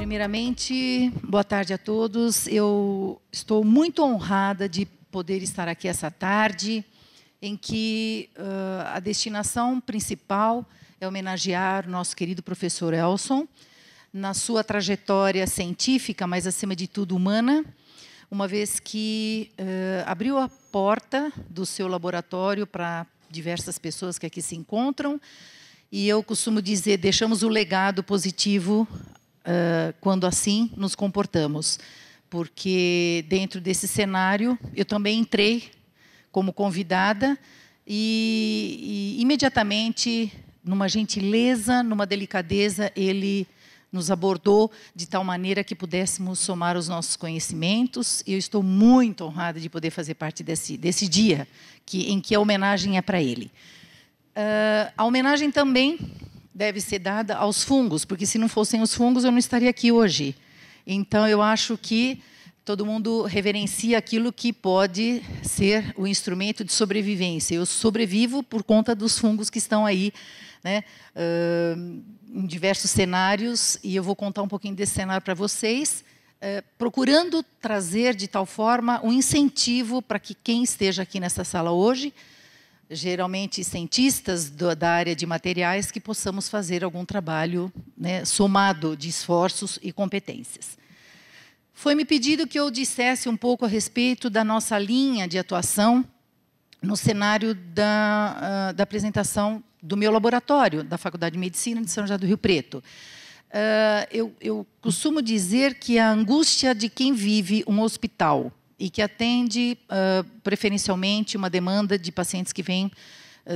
Primeiramente, boa tarde a todos. Eu estou muito honrada de poder estar aqui essa tarde, em que a destinação principal é homenagear o nosso querido professor Elson, na sua trajetória científica, mas, acima de tudo, humana, uma vez que abriu a porta do seu laboratório para diversas pessoas que aqui se encontram, e eu costumo dizer, deixamos o legado positivo quando assim nos comportamos, porque dentro desse cenário eu também entrei como convidada e imediatamente, numa gentileza, numa delicadeza, ele nos abordou de tal maneira que pudéssemos somar os nossos conhecimentos. E eu estou muito honrada de poder fazer parte desse dia em que a homenagem é para ele. A homenagem também deve ser dada aos fungos, porque se não fossem os fungos eu não estaria aqui hoje. Então eu acho que todo mundo reverencia aquilo que pode ser o instrumento de sobrevivência. Eu sobrevivo por conta dos fungos que estão aí, né, em diversos cenários, e eu vou contar um pouquinho desse cenário para vocês, procurando trazer de tal forma um incentivo para que quem esteja aqui nessa sala hoje, geralmente cientistas da área de materiais, que possamos fazer algum trabalho, né, somado de esforços e competências. Foi-me pedido que eu dissesse um pouco a respeito da nossa linha de atuação no cenário da apresentação do meu laboratório, da Faculdade de Medicina de São José do Rio Preto. Eu costumo dizer que a angústia de quem vive um hospital e que atende, preferencialmente, uma demanda de pacientes que vêm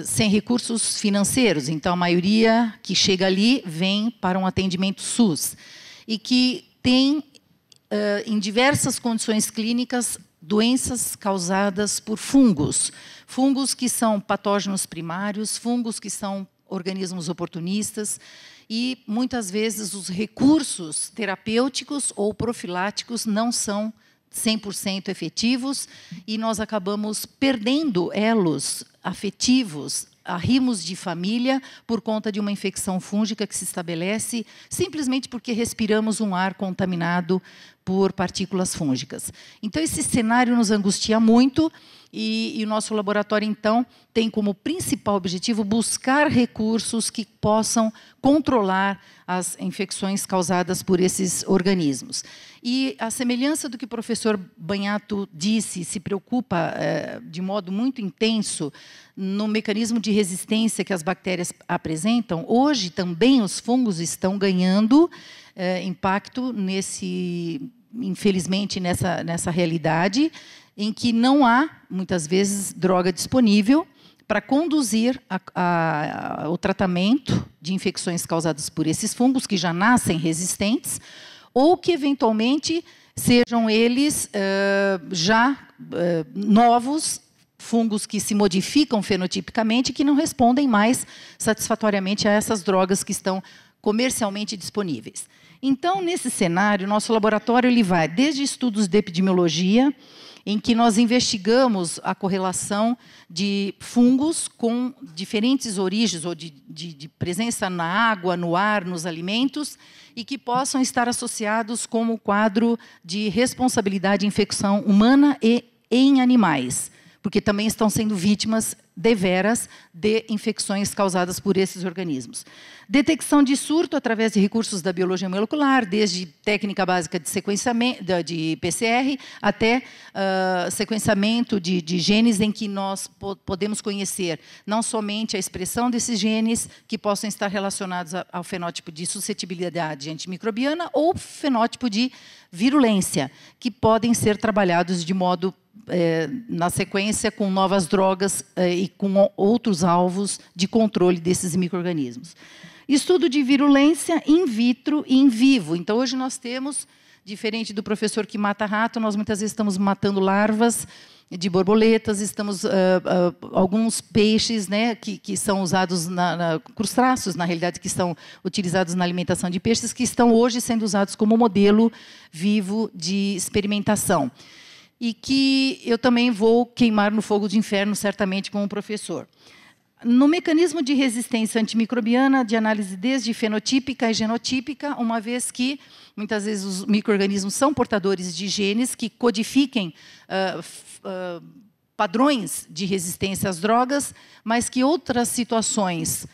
sem recursos financeiros. Então, a maioria que chega ali vem para um atendimento SUS e que tem, em diversas condições clínicas, doenças causadas por fungos. Fungos que são patógenos primários, fungos que são organismos oportunistas, e, muitas vezes, os recursos terapêuticos ou profiláticos não são 100% efetivos, e nós acabamos perdendo elos afetivos, arrimos de família, por conta de uma infecção fúngica que se estabelece simplesmente porque respiramos um ar contaminado por partículas fúngicas. Então, esse cenário nos angustia muito, e o nosso laboratório, então, tem como principal objetivo buscar recursos que possam controlar as infecções causadas por esses organismos. E, a semelhança do que o professor Banhato disse, se preocupa de modo muito intenso no mecanismo de resistência que as bactérias apresentam, hoje também os fungos estão ganhando impacto infelizmente, nessa realidade, em que não há, muitas vezes, droga disponível para conduzir o tratamento de infecções causadas por esses fungos, que já nascem resistentes, ou que, eventualmente, sejam eles novos fungos que se modificam fenotipicamente e que não respondem mais satisfatoriamente a essas drogas que estão comercialmente disponíveis. Então, nesse cenário, nosso laboratório ele vai desde estudos de epidemiologia, em que nós investigamos a correlação de fungos com diferentes origens, ou de presença na água, no ar, nos alimentos, e que possam estar associados com o quadro de responsabilidade de infecção humana e em animais, porque também estão sendo vítimas deveras de infecções causadas por esses organismos. Detecção de surto através de recursos da biologia molecular, desde técnica básica de sequenciamento, de PCR, até sequenciamento de genes em que nós podemos conhecer não somente a expressão desses genes que possam estar relacionados ao fenótipo de suscetibilidade antimicrobiana ou fenótipo de virulência, que podem ser trabalhados de modo na sequência com novas drogas e com outros alvos de controle desses micro-organismos. Estudo de virulência in vitro e in vivo. Então, hoje nós temos, diferente do professor que mata rato, nós muitas vezes estamos matando larvas de borboletas, alguns peixes, né, que são usados, crustáceos, na realidade, que estão utilizados na alimentação de peixes, que estão hoje sendo usados como modelo vivo de experimentação. E que eu também vou queimar no fogo de inferno, certamente, com o professor. No mecanismo de resistência antimicrobiana, de análise desde fenotípica e genotípica, uma vez que, muitas vezes, os micro-organismos são portadores de genes que codifiquem padrões de resistência às drogas, mas que outras situações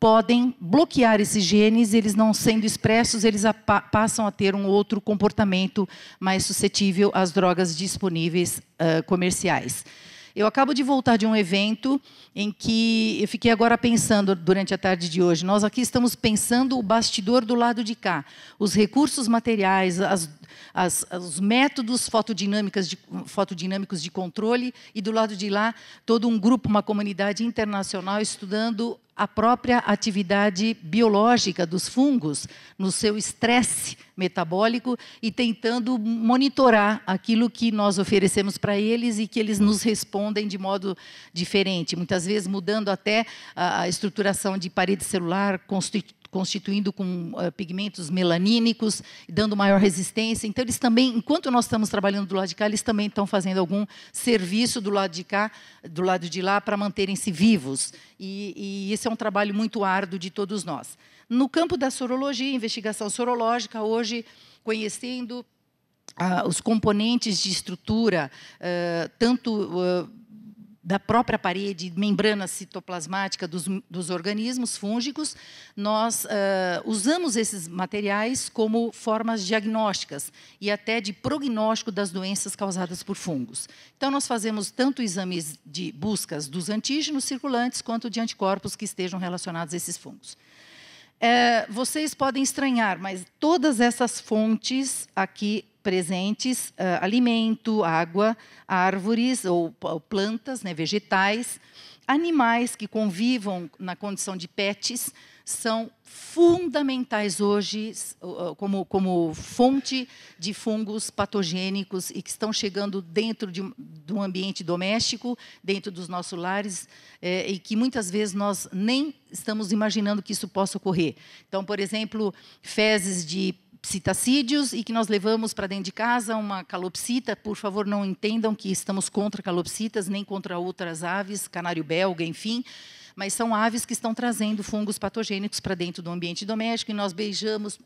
podem bloquear esses genes, eles não sendo expressos, eles passam a ter um outro comportamento mais suscetível às drogas disponíveis comerciais. Eu acabo de voltar de um evento em que eu fiquei agora pensando, durante a tarde de hoje, nós aqui estamos pensando o bastidor do lado de cá, os recursos materiais, os métodos fotodinâmicos de controle, e do lado de lá, todo um grupo, uma comunidade internacional estudando a própria atividade biológica dos fungos, no seu estresse metabólico, e tentando monitorar aquilo que nós oferecemos para eles e que eles nos respondem de modo diferente, muitas vezes mudando até a estruturação de parede celular, constituindo com pigmentos melanínicos, dando maior resistência. Então, eles também, enquanto nós estamos trabalhando do lado de cá, eles também estão fazendo algum serviço do lado de cá, do lado de lá, para manterem-se vivos. E esse é um trabalho muito árduo de todos nós. No campo da sorologia, investigação sorológica, hoje, conhecendo os componentes de estrutura, tanto da própria parede, membrana citoplasmática dos organismos fúngicos, nós usamos esses materiais como formas diagnósticas e até de prognóstico das doenças causadas por fungos. Então, nós fazemos tanto exames de buscas dos antígenos circulantes quanto de anticorpos que estejam relacionados a esses fungos. Vocês podem estranhar, mas todas essas fontes aqui presentes, alimento, água, árvores ou plantas, né, vegetais, animais que convivam na condição de pets, são fundamentais hoje como fonte de fungos patogênicos e que estão chegando dentro de um ambiente doméstico, dentro dos nossos lares, e que muitas vezes nós nem estamos imaginando que isso possa ocorrer. Então, por exemplo, fezes de psitacídeos e que nós levamos para dentro de casa uma calopsita. Por favor, não entendam que estamos contra calopsitas, nem contra outras aves, canário belga, enfim, mas são aves que estão trazendo fungos patogênicos para dentro do ambiente doméstico, e nós beijamos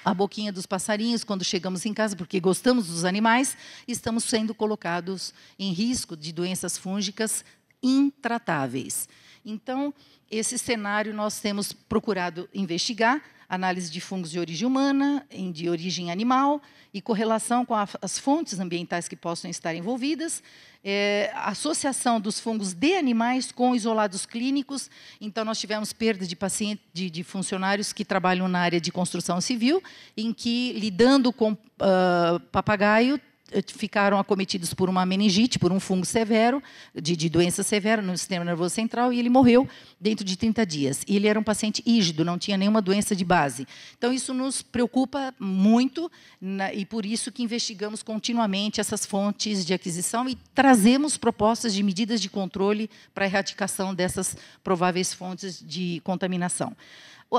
a boquinha dos passarinhos quando chegamos em casa, porque gostamos dos animais, e estamos sendo colocados em risco de doenças fúngicas intratáveis. Então, esse cenário nós temos procurado investigar, análise de fungos de origem humana, de origem animal, e correlação com as fontes ambientais que possam estar envolvidas, associação dos fungos de animais com isolados clínicos. Então, nós tivemos perda de pacientes, de funcionários que trabalham na área de construção civil, em que, lidando com papagaio, ficaram acometidos por uma meningite, por um fungo severo, de doença severa no sistema nervoso central, e ele morreu dentro de 30 dias. E ele era um paciente ígido, não tinha nenhuma doença de base. Então, isso nos preocupa muito, e por isso que investigamos continuamente essas fontes de aquisição e trazemos propostas de medidas de controle para a erradicação dessas prováveis fontes de contaminação.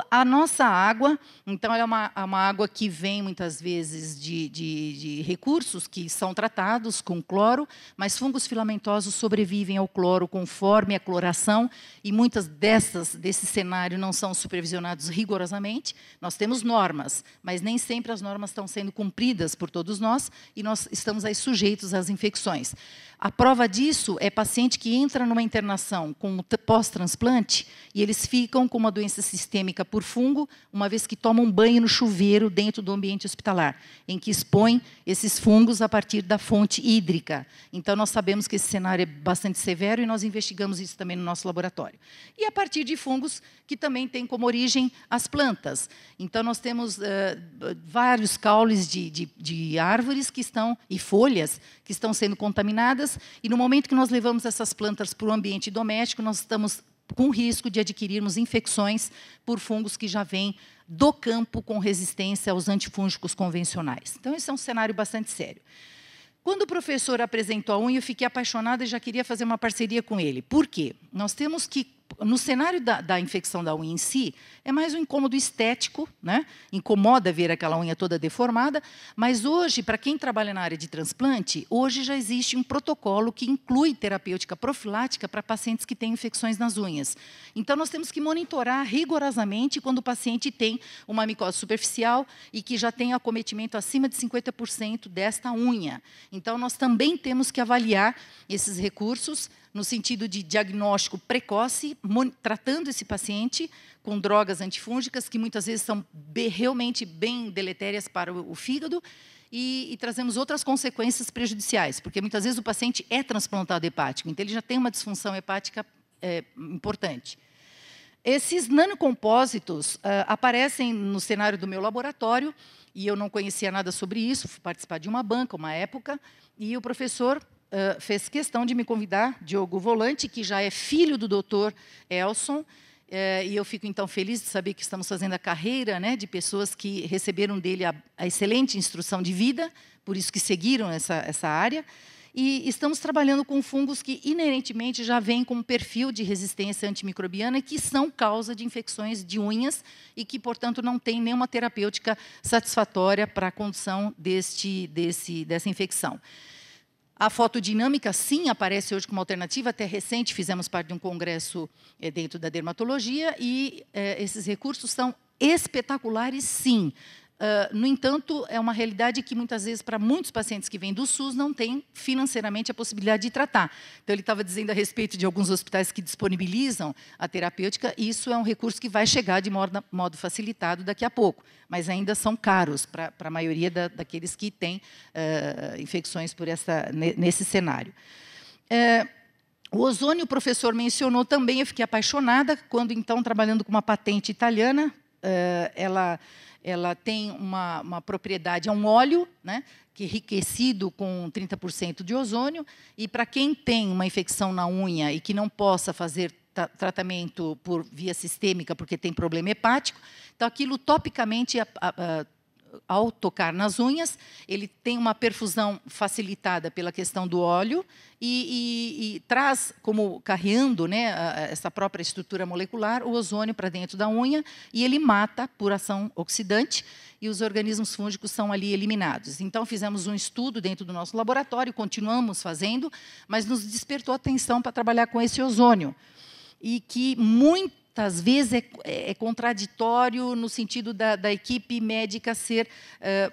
A nossa água, então, ela é uma água que vem, muitas vezes, de recursos que são tratados com cloro, mas fungos filamentosos sobrevivem ao cloro conforme a cloração, e muitas desse cenário não são supervisionados rigorosamente. Nós temos normas, mas nem sempre as normas estão sendo cumpridas por todos nós, e nós estamos aí sujeitos às infecções. A prova disso é paciente que entra numa internação com pós-transplante e eles ficam com uma doença sistêmica por fungo, uma vez que tomam banho no chuveiro dentro do ambiente hospitalar, em que expõem esses fungos a partir da fonte hídrica. Então, nós sabemos que esse cenário é bastante severo e nós investigamos isso também no nosso laboratório. E a partir de fungos que também têm como origem as plantas. Então, nós temos vários caules de árvores que estão, e folhas que estão sendo contaminadas, e no momento que nós levamos essas plantas para o ambiente doméstico, nós estamos com risco de adquirirmos infecções por fungos que já vêm do campo com resistência aos antifúngicos convencionais. Então, esse é um cenário bastante sério. Quando o professor apresentou a unha, eu fiquei apaixonada e já queria fazer uma parceria com ele. Por quê? Nós temos que no cenário da infecção da unha em si, é mais um incômodo estético, né? Incomoda ver aquela unha toda deformada, mas hoje, para quem trabalha na área de transplante, hoje já existe um protocolo que inclui terapêutica profilática para pacientes que têm infecções nas unhas. Então, nós temos que monitorar rigorosamente quando o paciente tem uma micose superficial e que já tem acometimento acima de 50% desta unha. Então, nós também temos que avaliar esses recursos no sentido de diagnóstico precoce, tratando esse paciente com drogas antifúngicas, que muitas vezes são realmente bem deletérias para o fígado, e trazemos outras consequências prejudiciais, porque muitas vezes o paciente é transplantado hepático, então ele já tem uma disfunção hepática importante. Esses nanocompósitos aparecem no cenário do meu laboratório, e eu não conhecia nada sobre isso, fui participar de uma banca, uma época, e o professor fez questão de me convidar, Diogo Volante, que já é filho do doutor Elson, e eu fico, então, feliz de saber que estamos fazendo a carreira, né, de pessoas que receberam dele a excelente instrução de vida, por isso que seguiram essa área, e estamos trabalhando com fungos que, inerentemente, já vêm com um perfil de resistência antimicrobiana e que são causa de infecções de unhas e que, portanto, não tem nenhuma terapêutica satisfatória para a condução dessa infecção. A fotodinâmica, sim, aparece hoje como alternativa, até recente, fizemos parte de um congresso dentro da dermatologia, e esses recursos são espetaculares, sim. No entanto, é uma realidade que, muitas vezes, para muitos pacientes que vêm do SUS, não tem financeiramente a possibilidade de tratar. Então, ele estava dizendo a respeito de alguns hospitais que disponibilizam a terapêutica, e isso é um recurso que vai chegar de modo facilitado daqui a pouco, mas ainda são caros para a maioria daqueles que têm infecções nesse cenário. O ozônio, o professor mencionou também, eu fiquei apaixonada, quando, então, trabalhando com uma patente italiana, ela tem uma propriedade, é um óleo, né, que é enriquecido com 30% de ozônio, e para quem tem uma infecção na unha e que não possa fazer tratamento por via sistêmica porque tem problema hepático, então aquilo topicamente, ao tocar nas unhas, ele tem uma perfusão facilitada pela questão do óleo e traz, como carreando, né, essa própria estrutura molecular, o ozônio para dentro da unha, e ele mata por ação oxidante, e os organismos fúngicos são ali eliminados. Então, fizemos um estudo dentro do nosso laboratório, continuamos fazendo, mas nos despertou a atenção para trabalhar com esse ozônio, e que muitas vezes é contraditório no sentido da equipe médica ser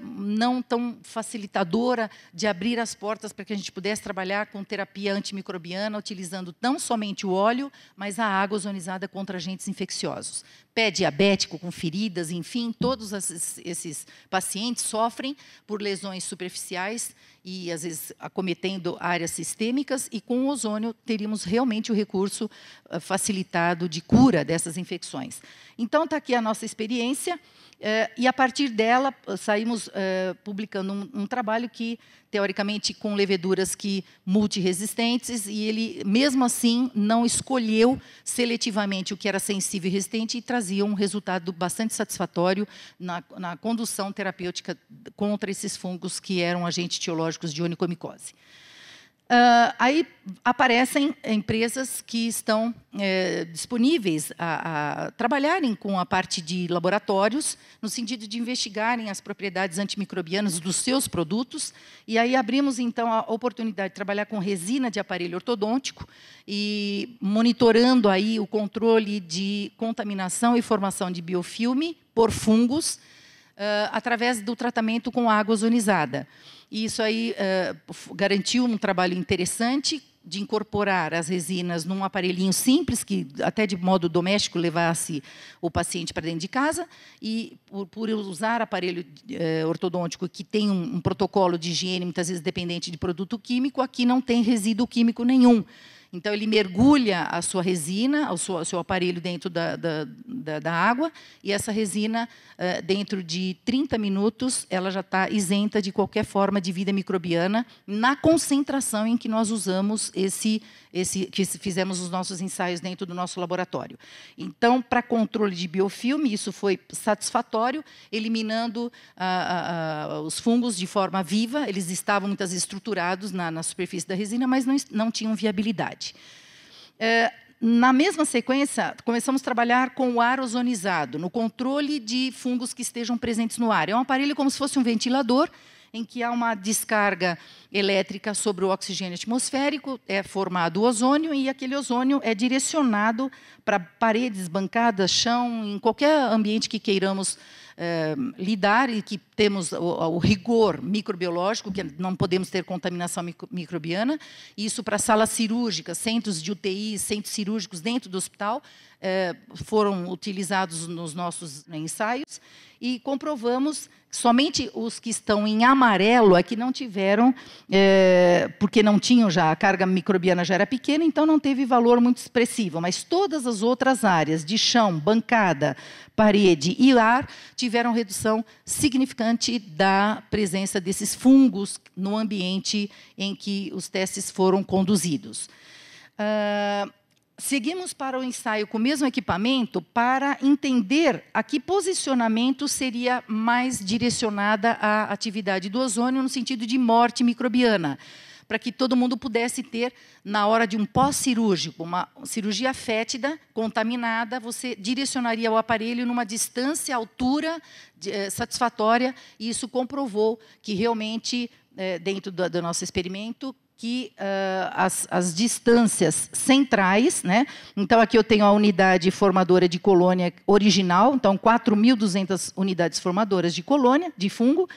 não tão facilitadora de abrir as portas para que a gente pudesse trabalhar com terapia antimicrobiana, utilizando não somente o óleo, mas a água ozonizada contra agentes infecciosos. Pé diabético com feridas, enfim, todos esses pacientes sofrem por lesões superficiais e, às vezes, acometendo áreas sistêmicas, e com o ozônio teríamos realmente o recurso facilitado de cura dessas infecções. Então, está aqui a nossa experiência, e, a partir dela, saímos publicando um trabalho que, teoricamente, com leveduras multiresistentes, e ele, mesmo assim, não escolheu seletivamente o que era sensível e resistente e trazia um resultado bastante satisfatório na condução terapêutica contra esses fungos que eram agentes etiológicos de onicomicose. Aí aparecem empresas que estão disponíveis a trabalharem com a parte de laboratórios, no sentido de investigarem as propriedades antimicrobianas dos seus produtos, e aí abrimos, então, a oportunidade de trabalhar com resina de aparelho ortodôntico e monitorando aí o controle de contaminação e formação de biofilme por fungos, através do tratamento com água ozonizada. E isso aí garantiu um trabalho interessante de incorporar as resinas num aparelhinho simples, que até de modo doméstico levasse o paciente para dentro de casa, e por usar aparelho ortodôntico que tem um protocolo de higiene, muitas vezes dependente de produto químico, aqui não tem resíduo químico nenhum. Então, ele mergulha a sua resina, o seu aparelho dentro da água, e essa resina, dentro de 30 minutos, ela já está isenta de qualquer forma de vida microbiana, na concentração em que nós usamos que fizemos os nossos ensaios dentro do nosso laboratório. Então, para controle de biofilme, isso foi satisfatório, eliminando os fungos de forma viva. Eles estavam muitas vezes estruturados na superfície da resina, mas não tinham viabilidade. Na mesma sequência, começamos a trabalhar com o ar ozonizado, no controle de fungos que estejam presentes no ar. É um aparelho como se fosse um ventilador, em que há uma descarga elétrica sobre o oxigênio atmosférico, é formado o ozônio, e aquele ozônio é direcionado para paredes, bancadas, chão, em qualquer ambiente que queiramos lidar e que temos o rigor microbiológico, que não podemos ter contaminação microbiana. Isso para salas cirúrgicas, centros de UTI, centros cirúrgicos dentro do hospital, foram utilizados nos nossos ensaios, e comprovamos que somente os que estão em amarelo é que não tiveram, porque não tinham já, a carga microbiana já era pequena, então não teve valor muito expressivo, mas todas as outras áreas de chão, bancada, parede e ar tiveram redução significante da presença desses fungos no ambiente em que os testes foram conduzidos. Seguimos para o ensaio com o mesmo equipamento para entender a que posicionamento seria mais direcionada a atividade do ozônio no sentido de morte microbiana, para que todo mundo pudesse ter, na hora de um pós-cirúrgico, uma cirurgia fétida, contaminada, você direcionaria o aparelho numa distância, altura satisfatória, e isso comprovou que realmente, dentro do nosso experimento, que as distâncias centrais, né? Então, aqui eu tenho a unidade formadora de colônia original, então, 4.200 unidades formadoras de colônia, de fungo,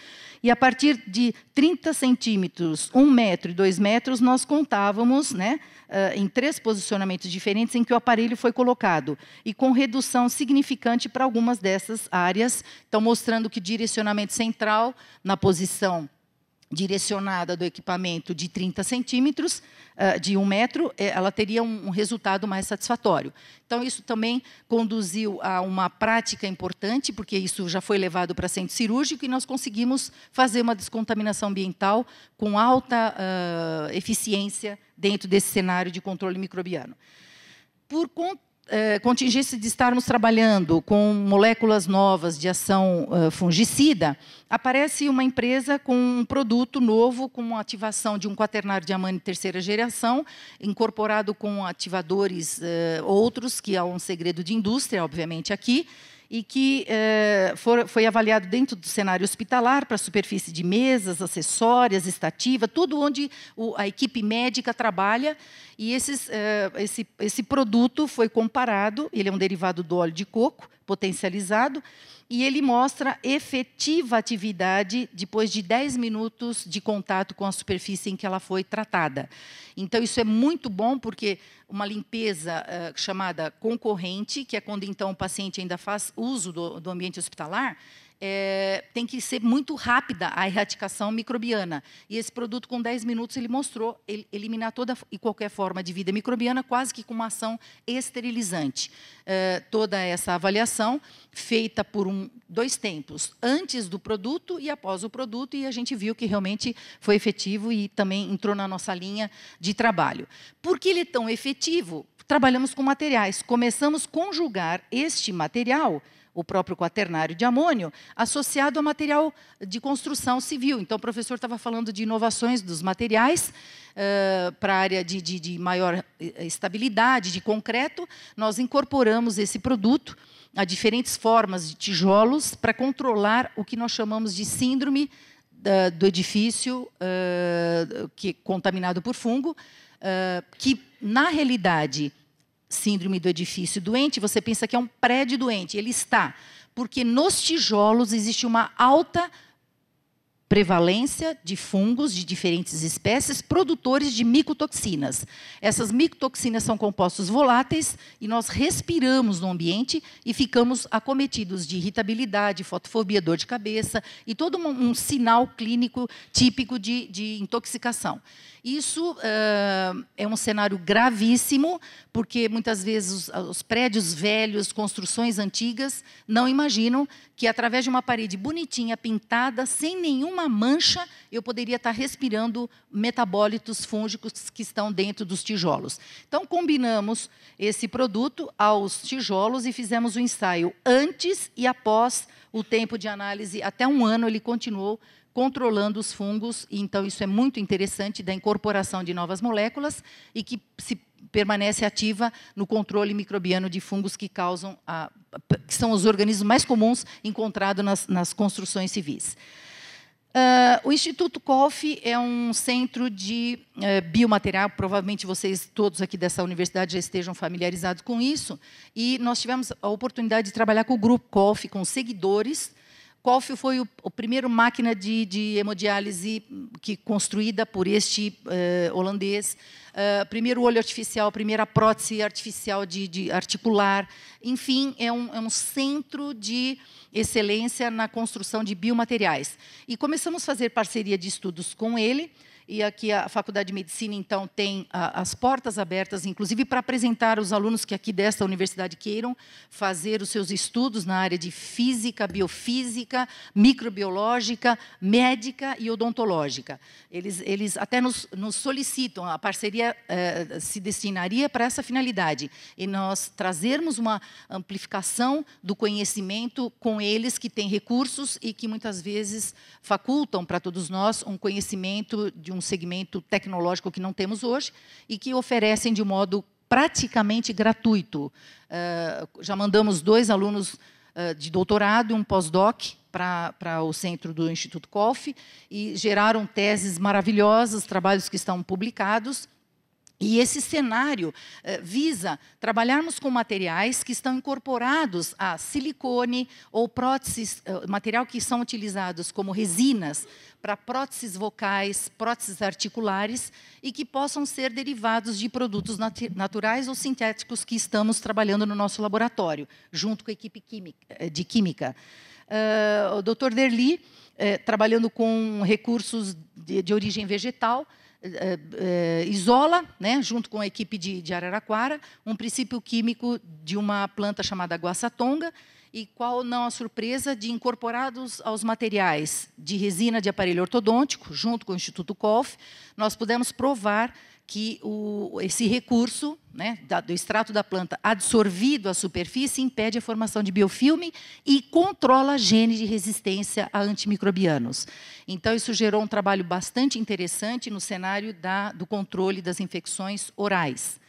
e a partir de 30 centímetros, 1 metro e 2 metros, nós contávamos, né, em 3 posicionamentos diferentes em que o aparelho foi colocado, e com redução significante para algumas dessas áreas, então, mostrando que direcionamento central, na posição direcionada do equipamento de 30 centímetros, de 1 metro, ela teria um resultado mais satisfatório. Então, isso também conduziu a uma prática importante, porque isso já foi levado para centro cirúrgico, e nós conseguimos fazer uma descontaminação ambiental com alta eficiência dentro desse cenário de controle microbiano. Por contingência de estarmos trabalhando com moléculas novas de ação fungicida, aparece uma empresa com um produto novo, com uma ativação de um quaternário de amânio de terceira geração, incorporado com ativadores outros, que é um segredo de indústria, obviamente, aqui, e que foi avaliado dentro do cenário hospitalar para superfície de mesas, acessórias, estativa, tudo onde a equipe médica trabalha. E esse produto foi comparado, ele é um derivado do óleo de coco, potencializado, e ele mostra efetiva atividade depois de 10 minutos de contato com a superfície em que ela foi tratada. Então, isso é muito bom, porque uma limpeza chamada concorrente, que é quando então o paciente ainda faz uso do ambiente hospitalar, tem que ser muito rápida a erradicação microbiana. E esse produto, com 10 minutos, ele mostrou eliminar toda e qualquer forma de vida microbiana, quase que com uma ação esterilizante. Toda essa avaliação feita por 2 tempos, antes do produto e após o produto, e a gente viu que realmente foi efetivo e também entrou na nossa linha de trabalho. Por que ele é tão efetivo? Trabalhamos com materiais. Começamos a conjugar este material, o próprio quaternário de amônio, associado a material de construção civil. Então, o professor estava falando de inovações dos materiais para a área de maior estabilidade, de concreto. Nós incorporamos esse produto a diferentes formas de tijolos para controlar o que nós chamamos de síndrome do edifício contaminado por fungo, que, na realidade, síndrome do edifício doente, você pensa que é um prédio doente. Ele está, porque nos tijolos existe uma alta prevalência de fungos de diferentes espécies produtores de micotoxinas. Essas micotoxinas são compostos voláteis e nós respiramos no ambiente e ficamos acometidos de irritabilidade, fotofobia, dor de cabeça e todo um sinal clínico típico de intoxicação. Isso é um cenário gravíssimo, porque muitas vezes os prédios velhos, construções antigas, não imaginam que, através de uma parede bonitinha, pintada, sem nenhuma mancha, eu poderia estar respirando metabólitos fúngicos que estão dentro dos tijolos. Então, combinamos esse produto aos tijolos e fizemos o ensaio antes e após o tempo de análise. Até 1 ano ele continuou controlando os fungos, e então isso é muito interessante da incorporação de novas moléculas, e que se permanece ativa no controle microbiano de fungos que causam, que são os organismos mais comuns encontrados nas construções civis. O Instituto COF é um centro de biomaterial, provavelmente vocês todos aqui dessa universidade já estejam familiarizados com isso, e nós tivemos a oportunidade de trabalhar com o grupo COF, com seguidores. COF foi o primeiro máquina de hemodiálise construída por este holandês, primeiro olho artificial, primeira prótese artificial de articular, enfim, é um centro de excelência na construção de biomateriais. E começamos a fazer parceria de estudos com ele, e aqui a Faculdade de Medicina, então, tem as portas abertas, inclusive para apresentar os alunos que aqui desta universidade queiram fazer os seus estudos na área de física, biofísica, microbiológica, médica e odontológica. Eles até nos solicitam, a parceria se destinaria para essa finalidade, e nós trazermos uma amplificação do conhecimento com eles que têm recursos e que muitas vezes facultam para todos nós um conhecimento de um segmento tecnológico que não temos hoje e que oferecem de modo praticamente gratuito. Já mandamos 2 alunos de doutorado e um pós-doc para o centro do Instituto COF e geraram teses maravilhosas, trabalhos que estão publicados. E esse cenário visa trabalharmos com materiais que estão incorporados a silicone ou próteses, material que são utilizados como resinas para próteses vocais, próteses articulares e que possam ser derivados de produtos naturais ou sintéticos que estamos trabalhando no nosso laboratório, junto com a equipe de química. O Dr. Derli, trabalhando com recursos de origem vegetal, isola, né, junto com a equipe de Araraquara, um princípio químico de uma planta chamada guaçatonga, e qual não a surpresa de, incorporados aos materiais de resina de aparelho ortodôntico, junto com o Instituto COF, nós pudemos provar que esse recurso, né, do extrato da planta absorvido à superfície impede a formação de biofilme e controla a gene de resistência a antimicrobianos. Então, isso gerou um trabalho bastante interessante no cenário do controle das infecções orais.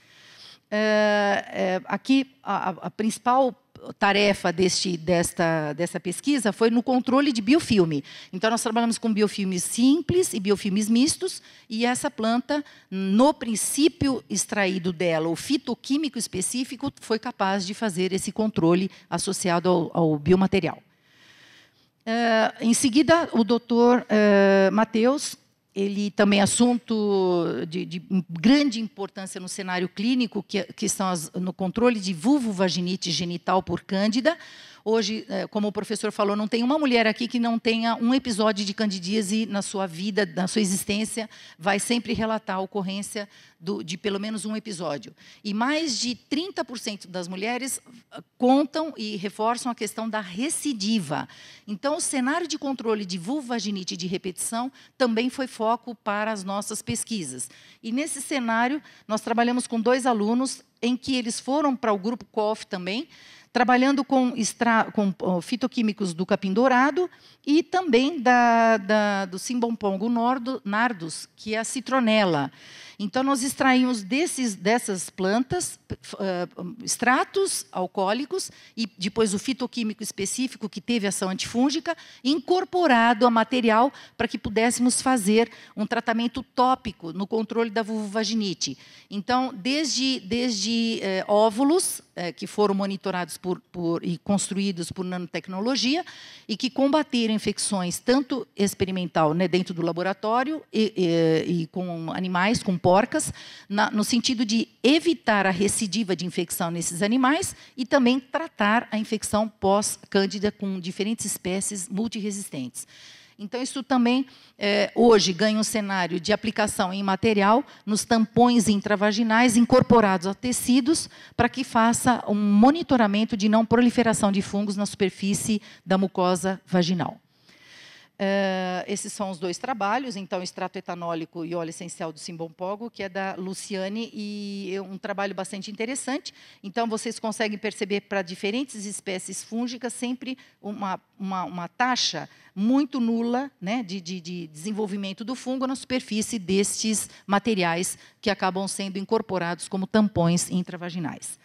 Aqui, a principal tarefa dessa pesquisa foi no controle de biofilme. Então, nós trabalhamos com biofilmes simples e biofilmes mistos, e essa planta, no princípio extraído dela, o fitoquímico específico, foi capaz de fazer esse controle associado ao biomaterial. Em seguida, o doutor Matheus, ele também assunto de grande importância no cenário clínico, que são no controle de vulvovaginite genital por cândida. Hoje, como o professor falou, não tem uma mulher aqui que não tenha um episódio de candidíase na sua vida, na sua existência, vai sempre relatar a ocorrência de pelo menos um episódio. E mais de 30% das mulheres contam e reforçam a questão da recidiva. Então, o cenário de controle de vulvovaginite de repetição também foi foco para as nossas pesquisas. E, nesse cenário, nós trabalhamos com 2 alunos, em que eles foram para o grupo COF também, trabalhando com fitoquímicos do capim-dourado e também do Simbompongo nardus, que é a citronela. Então, nós extraímos dessas plantas extratos alcoólicos e depois o fitoquímico específico que teve ação antifúngica incorporado a material para que pudéssemos fazer um tratamento tópico no controle da vulvovaginite. Então, desde óvulos que foram monitorados e construídos por nanotecnologia e que combateram infecções tanto experimental, né, dentro do laboratório e com animais, com porcas, no sentido de evitar a recidiva de infecção nesses animais e também tratar a infecção pós-cândida com diferentes espécies multiresistentes. Então, isso também, hoje, ganha um cenário de aplicação em material nos tampões intravaginais incorporados a tecidos para que faça um monitoramento de não proliferação de fungos na superfície da mucosa vaginal. Esses são os 2 trabalhos, então, extrato etanólico e óleo essencial do Simbompogo, que é da Luciane, e é um trabalho bastante interessante. Então, vocês conseguem perceber para diferentes espécies fúngicas sempre uma taxa muito nula, né, de desenvolvimento do fungo na superfície destes materiais que acabam sendo incorporados como tampões intravaginais.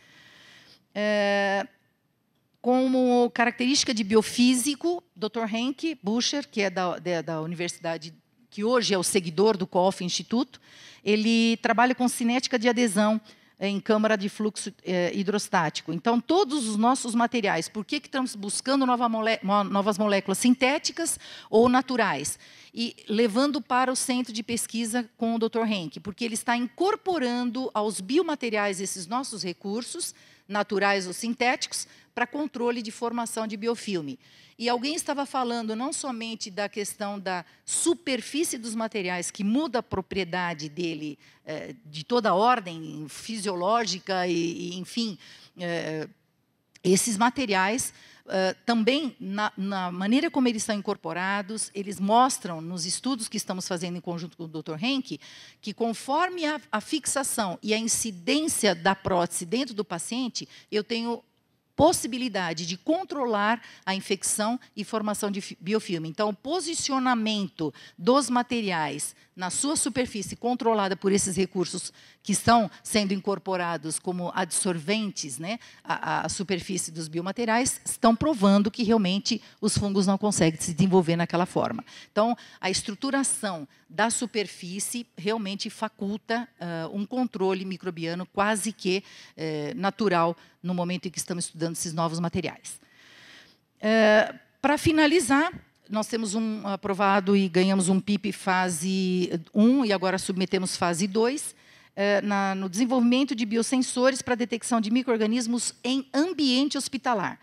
Como característica de biofísico, Dr. Henk Bucher, que é da universidade, que hoje é o seguidor do COF Instituto, ele trabalha com cinética de adesão em câmara de fluxo hidrostático. Então, todos os nossos materiais, por que estamos buscando novas moléculas sintéticas ou naturais? E levando para o centro de pesquisa com o Dr. Henk, porque ele está incorporando aos biomateriais esses nossos recursos, naturais ou sintéticos, para controle de formação de biofilme. E alguém estava falando não somente da questão da superfície dos materiais, que muda a propriedade dele de toda a ordem fisiológica e enfim, esses materiais também, na maneira como eles são incorporados, eles mostram, nos estudos que estamos fazendo em conjunto com o Dr. Henk, que conforme a fixação e a incidência da prótese dentro do paciente, eu tenho possibilidade de controlar a infecção e formação de biofilme. Então, o posicionamento dos materiais na sua superfície controlada por esses recursos que estão sendo incorporados como adsorventes, né, à superfície dos biomateriais, estão provando que realmente os fungos não conseguem se desenvolver naquela forma. Então, a estruturação da superfície realmente faculta um controle microbiano quase que natural no momento em que estamos estudando esses novos materiais. Para finalizar, nós temos um aprovado e ganhamos um PIP fase 1 e agora submetemos fase 2, no desenvolvimento de biosensores para detecção de micro-organismos em ambiente hospitalar.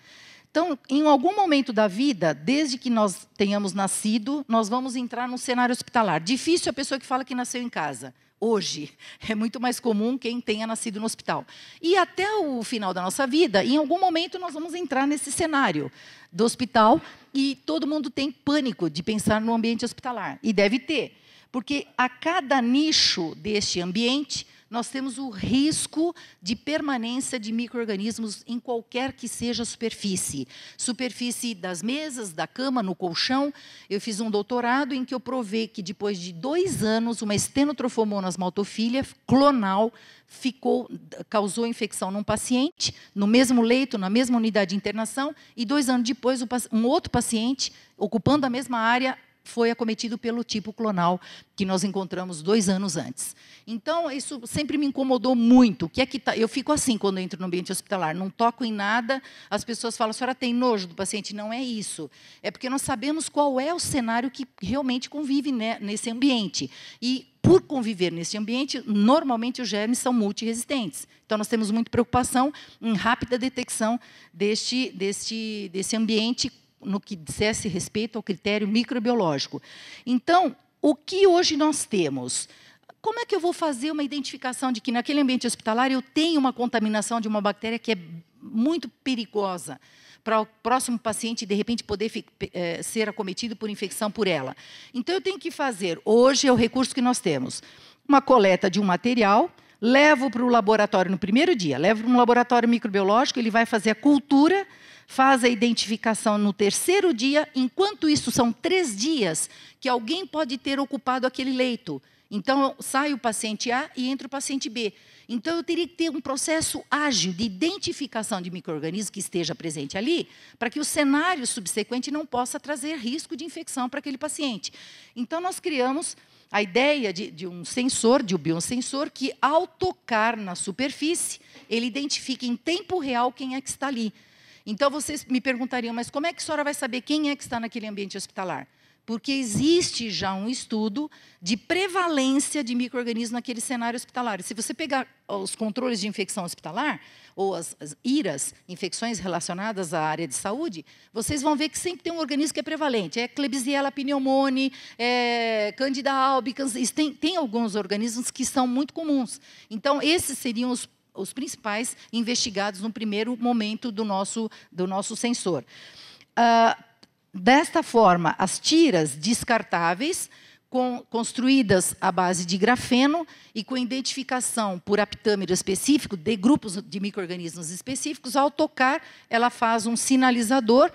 Então, em algum momento da vida, desde que nós tenhamos nascido, nós vamos entrar num cenário hospitalar. Difícil a pessoa que fala que nasceu em casa. Hoje, é muito mais comum quem tenha nascido no hospital. E até o final da nossa vida, em algum momento, nós vamos entrar nesse cenário do hospital e todo mundo tem pânico de pensar no ambiente hospitalar. E deve ter, porque a cada nicho deste ambiente, nós temos o risco de permanência de micro-organismos em qualquer que seja a superfície. Superfície das mesas, da cama, no colchão. Eu fiz um doutorado em que eu provei que, depois de 2 anos, uma Stenotrophomonas maltophilia clonal causou infecção num paciente, no mesmo leito, na mesma unidade de internação, e 2 anos depois, um outro paciente, ocupando a mesma área, foi acometido pelo tipo clonal que nós encontramos 2 anos antes. Então, isso sempre me incomodou muito. Eu fico assim quando entro no ambiente hospitalar, não toco em nada, as pessoas falam, a senhora tem nojo do paciente? Não é isso. É porque nós sabemos qual é o cenário que realmente convive nesse ambiente. E, por conviver nesse ambiente, normalmente os germes são multiresistentes. Então, nós temos muita preocupação em rápida detecção desse ambiente no que dissesse respeito ao critério microbiológico. Então, o que hoje nós temos? Como é que eu vou fazer uma identificação de que naquele ambiente hospitalar eu tenho uma contaminação de uma bactéria que é muito perigosa para o próximo paciente, de repente, poder ser acometido por infecção por ela? Então, eu tenho que fazer, hoje é o recurso que nós temos, uma coleta de um material, levo para o laboratório no primeiro dia, levo para um laboratório microbiológico, ele vai fazer a cultura, faz a identificação no 3º dia, enquanto isso são 3 dias que alguém pode ter ocupado aquele leito. Então, sai o paciente A e entra o paciente B. Então, eu teria que ter um processo ágil de identificação de micro-organismo que esteja presente ali, para que o cenário subsequente não possa trazer risco de infecção para aquele paciente. Então, nós criamos a ideia de um sensor, de um biosensor, que, ao tocar na superfície, ele identifica em tempo real quem é que está ali. Então, vocês me perguntariam, mas como é que a senhora vai saber quem é que está naquele ambiente hospitalar? Porque existe já um estudo de prevalência de micro-organismos naquele cenário hospitalar. E se você pegar os controles de infecção hospitalar, ou as IRAs, infecções relacionadas à área de saúde, vocês vão ver que sempre tem um organismo que é prevalente. É Klebsiella pneumoniae, é Candida albicans, tem alguns organismos que são muito comuns. Então, esses seriam os principais investigados no primeiro momento do nosso sensor. Desta forma, as tiras descartáveis, construídas à base de grafeno e com identificação por aptâmero específico de grupos de micro-organismos específicos, ao tocar, ela faz um sinalizador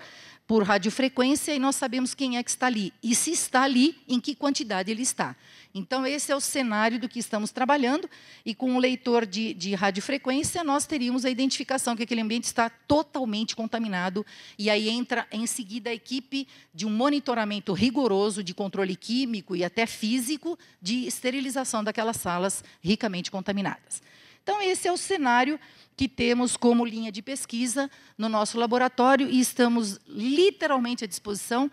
por radiofrequência e nós sabemos quem é que está ali. E se está ali, em que quantidade ele está. Então, esse é o cenário do que estamos trabalhando. E com um leitor de radiofrequência, nós teríamos a identificação que aquele ambiente está totalmente contaminado. E aí entra, em seguida, a equipe de um monitoramento rigoroso de controle químico e até físico de esterilização daquelas salas ricamente contaminadas. Então, esse é o cenário que temos como linha de pesquisa no nosso laboratório e estamos literalmente à disposição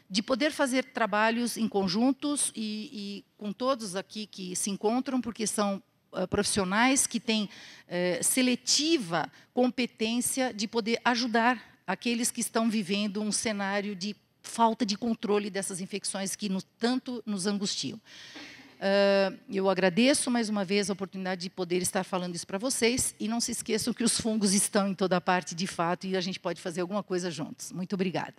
de poder fazer trabalhos em conjuntos e com todos aqui que se encontram, porque são profissionais que têm seletiva competência de poder ajudar aqueles que estão vivendo um cenário de falta de controle dessas infecções que tanto nos angustiam. Eu agradeço mais uma vez a oportunidade de poder estar falando isso para vocês e não se esqueçam que os fungos estão em toda parte de fato e a gente pode fazer alguma coisa juntos. Muito obrigada.